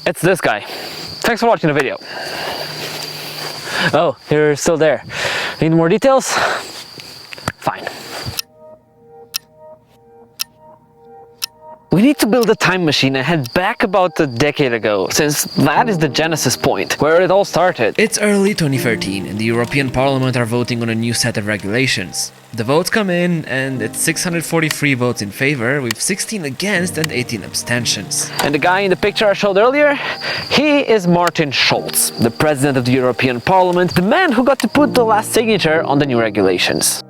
It's this guy. Thanks for watching the video. Oh, you're still there. Need more details? Fine. We need to build a time machine and head back about a decade ago, since that is the genesis point, where it all started. It's early 2013 and the European Parliament are voting on a new set of regulations. The votes come in and it's 643 votes in favor with 16 against and 18 abstentions. And the guy in the picture I showed earlier, he is Martin Schulz, the president of the European Parliament, the man who got to put the last signature on the new regulations.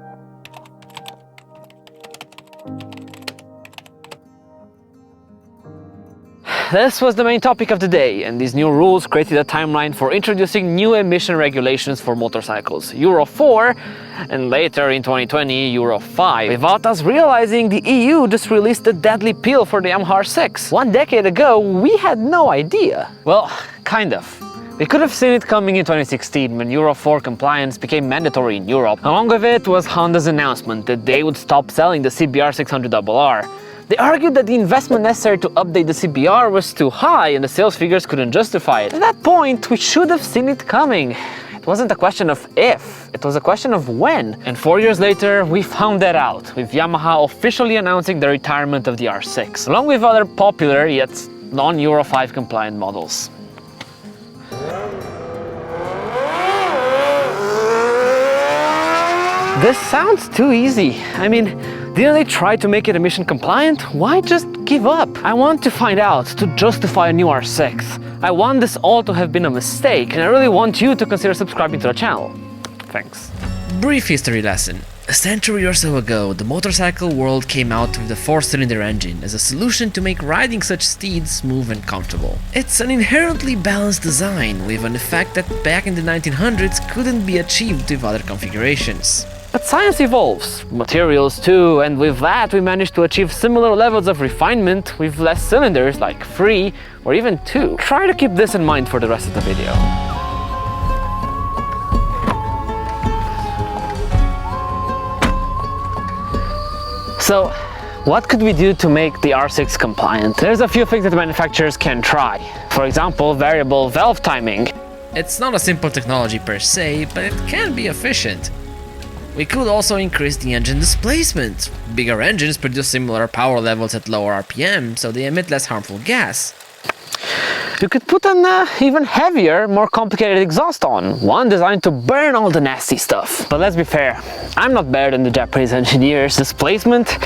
This was the main topic of the day, and these new rules created a timeline for introducing new emission regulations for motorcycles, Euro 4, and later in 2020, Euro 5, without us realizing the EU just released a deadly pill for the Yamaha R6. 1 decade ago, we had no idea. Well, kind of. We could have seen it coming in 2016 when Euro 4 compliance became mandatory in Europe. Along with it was Honda's announcement that they would stop selling the CBR 600RR. They argued that the investment necessary to update the CBR was too high and the sales figures couldn't justify it. At that point, we should have seen it coming. It wasn't a question of if, it was a question of when. And 4 years later, we found that out, with Yamaha officially announcing the retirement of the R6, along with other popular yet non-Euro 5 compliant models. This sounds too easy. I mean, didn't they try to make it emission compliant? Why just give up? I want to find out, to justify a new R6. I want this all to have been a mistake, and I really want you to consider subscribing to the channel. Thanks. Brief history lesson. A century or so ago, the motorcycle world came out with the 4-cylinder engine as a solution to make riding such steeds smooth and comfortable. It's an inherently balanced design, with an effect that back in the 1900s couldn't be achieved with other configurations. But science evolves, materials too, and with that we managed to achieve similar levels of refinement with less cylinders, like 3 or even 2. Try to keep this in mind for the rest of the video. So, what could we do to make the R6 compliant? There's a few things that manufacturers can try. For example, variable valve timing. It's not a simple technology per se, but it can be efficient. We could also increase the engine displacement. Bigger engines produce similar power levels at lower RPM, so they emit less harmful gas. You could put an even heavier, more complicated exhaust on, one designed to burn all the nasty stuff. But let's be fair, I'm not better than the Japanese engineers. Displacement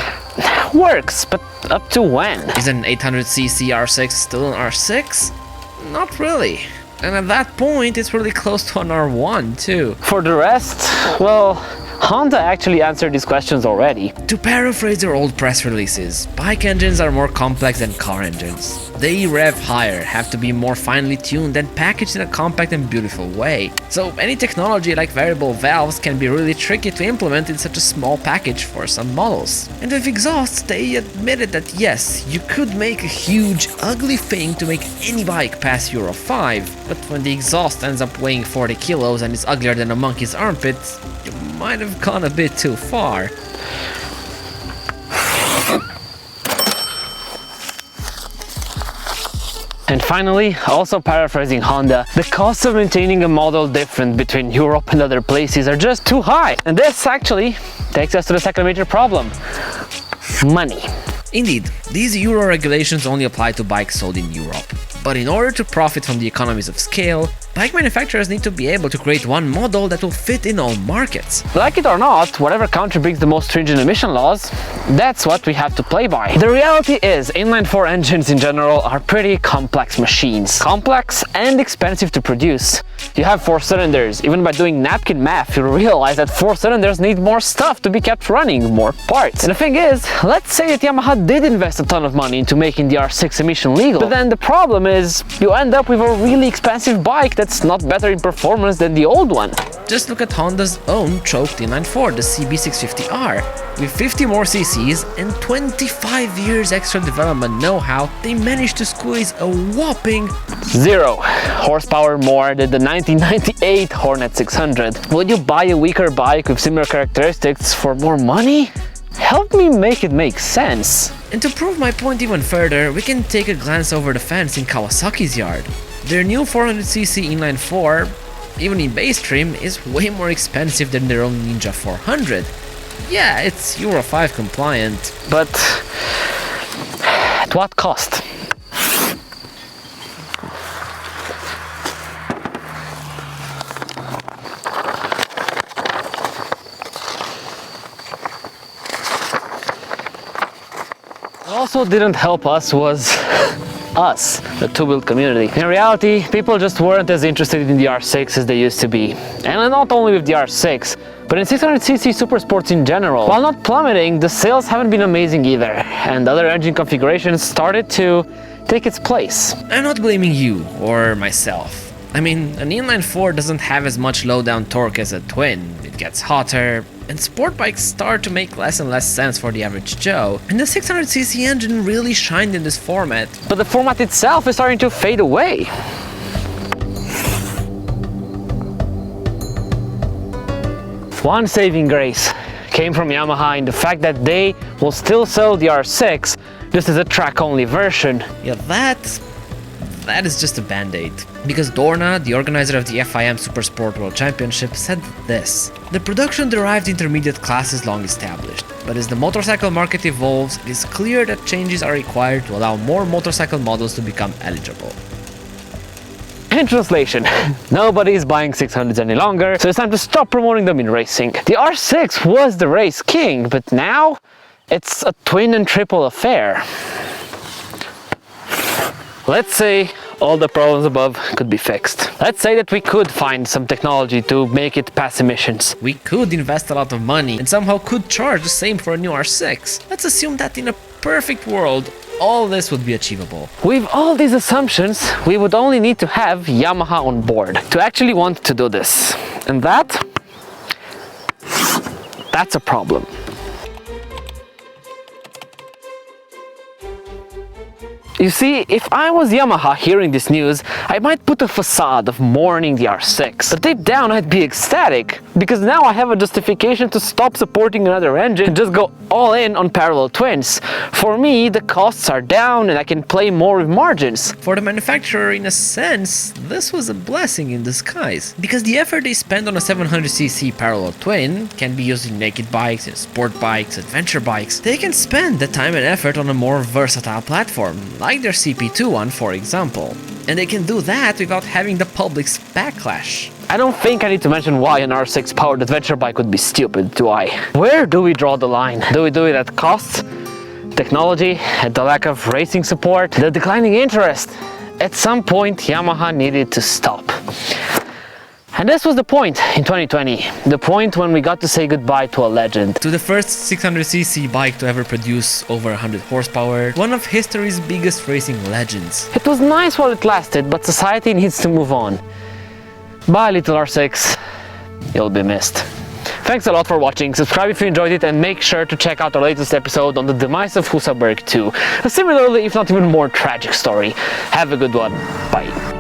works, but up to when? Is an 800cc R6 still an R6? Not really. And at that point, it's really close to an R1 too. For the rest, well, Honda actually answered these questions already. To paraphrase their old press releases, bike engines are more complex than car engines. They rev higher, have to be more finely tuned and packaged in a compact and beautiful way. So any technology like variable valves can be really tricky to implement in such a small package for some models. And with exhausts, they admitted that yes, you could make a huge, ugly thing to make any bike pass Euro 5, but when the exhaust ends up weighing 40 kilos and is uglier than a monkey's armpit, you might have gone a bit too far. And finally, also paraphrasing Honda, the costs of maintaining a model different between Europe and other places are just too high. And this actually takes us to the second major problem: money. Indeed, these Euro regulations only apply to bikes sold in Europe. But in order to profit from the economies of scale, bike manufacturers need to be able to create one model that will fit in all markets. Like it or not, whatever country brings the most stringent emission laws, that's what we have to play by. The reality is, inline 4 engines in general are pretty complex machines. Complex and expensive to produce. You have 4 cylinders. Even by doing napkin math, you realize that 4 cylinders need more stuff to be kept running, more parts. And the thing is, let's say that Yamaha did invest a ton of money into making the R6 emission legal, but then the problem is you end up with a really expensive bike that's not better in performance than the old one. Just look at Honda's own choked inline 4, the CB650R. With 50 more cc's and 25 years extra development know-how, they managed to squeeze a whopping 0 horsepower more than the 1998 Hornet 600. Would you buy a weaker bike with similar characteristics for more money? help me make it make sense. And to prove my point even further, we can take a glance over the fence in Kawasaki's yard. Their new 400cc inline 4, even in base trim, is way more expensive than their own Ninja 400. Yeah, it's Euro 5 compliant. But at what cost? What also didn't help us was us, the two-wheel community. In reality, people just weren't as interested in the R6 as they used to be. And not only with the R6, but in 600cc super sports in general. While not plummeting, the sales haven't been amazing either, and other engine configurations started to take its place. I'm not blaming you or myself. I mean, an inline 4 doesn't have as much low-down torque as a twin, it gets hotter, and sport bikes start to make less and less sense for the average Joe. And the 600cc engine really shined in this format. But the format itself is starting to fade away. One saving grace came from Yamaha in the fact that they will still sell the R6 just as a track-only version. Yeah, that is just a band-aid. Because Dorna, the organizer of the FIM Supersport World Championship, said this: the production-derived intermediate class is long established, but as the motorcycle market evolves, it is clear that changes are required to allow more motorcycle models to become eligible. In translation, nobody is buying 600s any longer, so it's time to stop promoting them in racing. The R6 was the race king, but now it's a twin and triple affair. Let's say all the problems above could be fixed. Let's say that we could find some technology to make it pass emissions. We could invest a lot of money and somehow could charge the same for a new R6. Let's assume that in a perfect world, all this would be achievable. With all these assumptions, we would only need to have Yamaha on board to actually want to do this. And that's a problem. You see, if I was Yamaha hearing this news, I might put a facade of mourning the R6. But deep down I'd be ecstatic, because now I have a justification to stop supporting another engine and just go all in on parallel twins. For me, the costs are down and I can play more with margins. For the manufacturer, in a sense, this was a blessing in disguise. Because the effort they spend on a 700cc parallel twin can be used in naked bikes, in sport bikes, adventure bikes. They can spend the time and effort on a more versatile platform, like their CP2 one, for example. And they can do that without having the public's backlash. I don't think I need to mention why an R6 powered adventure bike would be stupid, do I? Where do we draw the line? Do we do it at costs, technology, at the lack of racing support, the declining interest? At some point, Yamaha needed to stop. And this was the point in 2020, the point when we got to say goodbye to a legend. To the first 600cc bike to ever produce over 100 horsepower, one of history's biggest racing legends. It was nice while it lasted, but society needs to move on. Bye, little R6. You'll be missed. Thanks a lot for watching, subscribe if you enjoyed it, and make sure to check out our latest episode on the demise of Husaberg 2, a similarly, if not even more tragic story. Have a good one. Bye.